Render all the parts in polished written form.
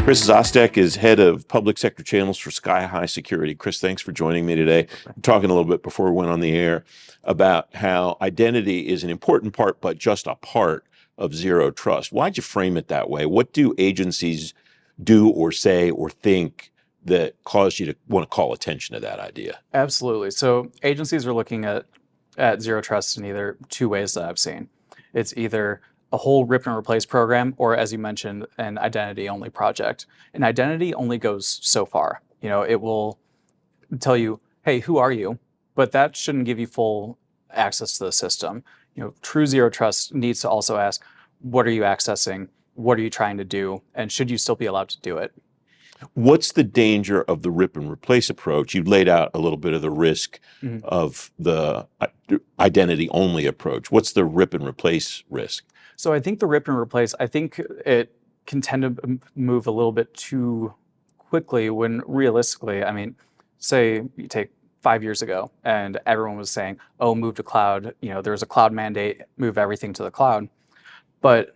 Chris Szostek is head of public sector channels for Skyhigh Security. Chris, thanks for joining me today. I'm talking a little bit before we went on the air about how identity is an important part, but just a part of zero trust. Why'd you frame it that way? What do agencies do or say or think that caused you to want to call attention to that idea? Absolutely. So agencies are looking at zero trust in either two ways that I've seen. It's either a whole rip and replace program, or as you mentioned, an identity only project. An identity only goes so far. It will tell you, hey, who are you? But that shouldn't give you full access to the system. True zero trust needs to also ask, what are you accessing? What are you trying to do? And should you still be allowed to do it? What's the danger of the rip and replace approach? You laid out a little bit of the risk of the identity only approach. What's the rip and replace risk? So I think the rip and replace, I think it can tend to move a little bit too quickly when realistically, say you take 5 years ago and everyone was saying, oh, move to cloud, there's a cloud mandate, move everything to the cloud. But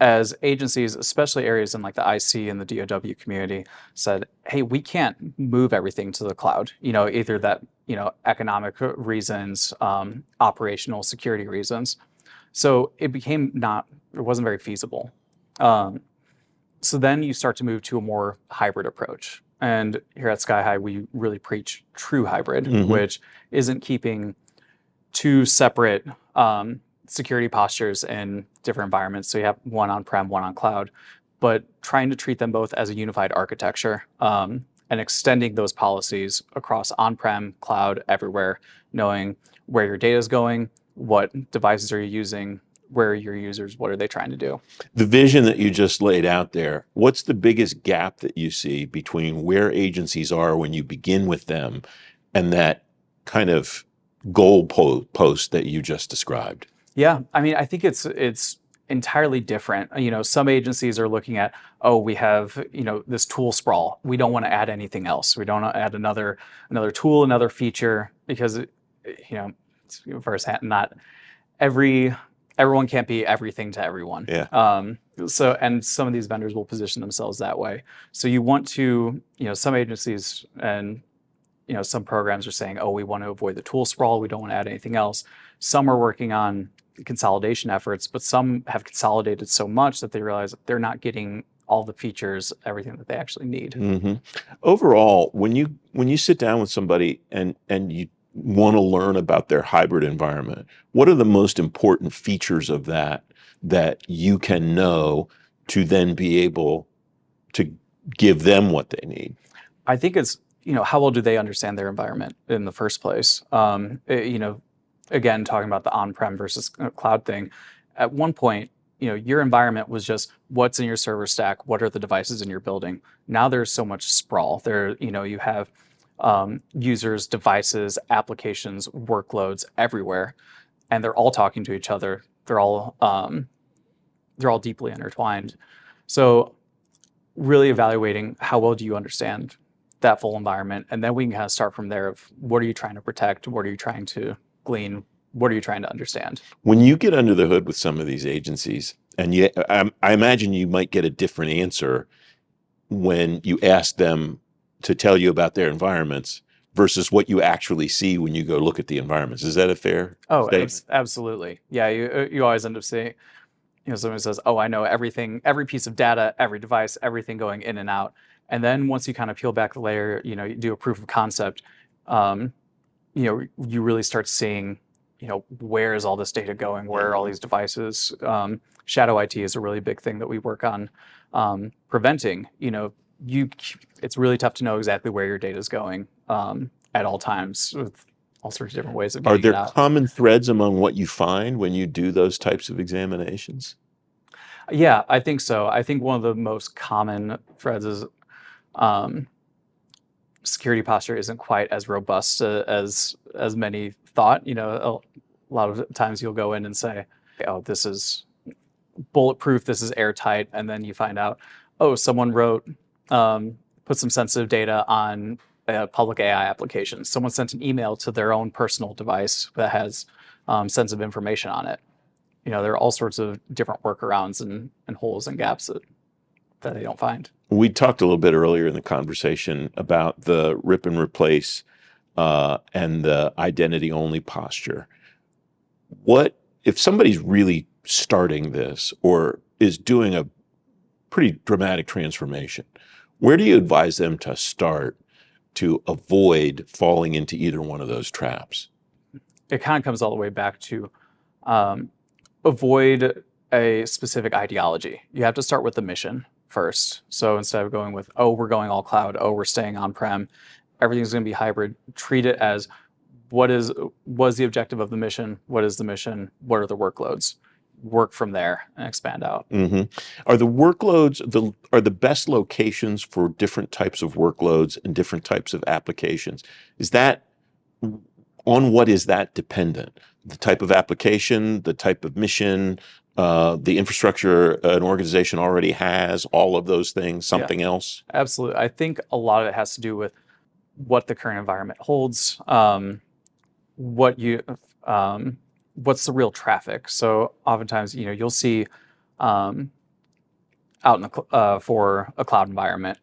as agencies, especially areas in like the IC and the DOW community, said, hey, we can't move everything to the cloud, either that, economic reasons, operational security reasons. So it wasn't very feasible. So then you start to move to a more hybrid approach. And here at Skyhigh, we really preach true hybrid, which isn't keeping two separate security postures in different environments. So you have one on-prem, one on cloud, but trying to treat them both as a unified architecture and extending those policies across on-prem, cloud, everywhere, knowing where your data is going, what devices are you using, where are your users, what are they trying to do? The vision that you just laid out there, what's the biggest gap that you see between where agencies are when you begin with them and that kind of goal post that you just described? Yeah, I think it's entirely different. Some agencies are looking at, oh, we have, this tool sprawl. We don't want to add anything else. We don't want to add another tool, another feature, because first, not everyone can't be everything to everyone. Yeah. And some of these vendors will position themselves that way. So you want to, some agencies and some programs are saying, oh, we want to avoid the tool sprawl. We don't want to add anything else. Some are working on consolidation efforts, but some have consolidated so much that they realize that they're not getting all the features, everything that they actually need. Overall, when you sit down with somebody and you want to learn about their hybrid environment, what are the most important features of that you can know to then be able to give them what they need? I think it's, how well do they understand their environment in the first place? Again, talking about the on-prem versus cloud thing, at one point, your environment was just what's in your server stack, what are the devices in your building. Now there's so much sprawl. You have users, devices, applications, workloads everywhere, and they're all talking to each other. They're all deeply intertwined. So really evaluating how well do you understand that full environment, and then we can kind of start from there of what are you trying to protect, what are you trying to glean, what are you trying to understand? When you get under the hood with some of these agencies, and I imagine you might get a different answer when you ask them to tell you about their environments versus what you actually see when you go look at the environments. Is that a fair statement? Absolutely. Yeah, you always end up saying, someone says, oh, I know everything, every piece of data, every device, everything going in and out. And then once you kind of peel back the layer, you do a proof of concept, you really start seeing, where is all this data going? Where are all these devices? Shadow IT is a really big thing that we work on preventing. It's really tough to know exactly where your data is going at all times with all sorts of different ways of getting Are there it out. common threads among what you find when you do those types of examinations? Yeah, I think so. I think one of the most common threads is security posture isn't quite as robust as many thought. A lot of times you'll go in and say, oh, this is bulletproof, this is airtight, and then you find out, oh, someone put some sensitive data on a public AI application. Someone sent an email to their own personal device that has sensitive information on it. There are all sorts of different workarounds and holes and gaps that that they don't find. We talked a little bit earlier in the conversation about the rip and replace and the identity only posture. What if somebody's really starting this or is doing a pretty dramatic transformation? Where do you advise them to start to avoid falling into either one of those traps? It kind of comes all the way back to avoid a specific ideology. You have to start with the mission first. So instead of going with, oh, we're going all cloud, oh, we're staying on-prem, everything's going to be hybrid, treat it as what is the objective of the mission? What is the mission? What are the workloads? Work from there and expand out. Mm-hmm. Are the workloads are the best locations for different types of workloads and different types of applications? Is that on what is that dependent? The type of application, the type of mission, the infrastructure an organization already has, all of those things, something else? Absolutely. I think a lot of it has to do with what the current environment holds, what's the real traffic. So oftentimes, you'll see out in the for a cloud environment,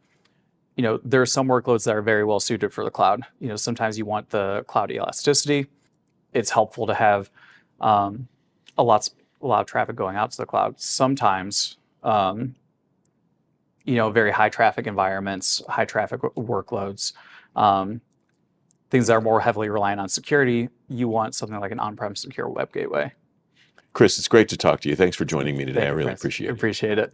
there are some workloads that are very well suited for the cloud. Sometimes you want the cloud elasticity. It's helpful to have a lot of traffic going out to the cloud. Sometimes, very high traffic environments, high traffic workloads, things that are more heavily reliant on security, you want something like an on-prem secure web gateway. Chris, it's great to talk to you. Thanks for joining me today. Thank I you, really Chris. appreciate it. Appreciate it.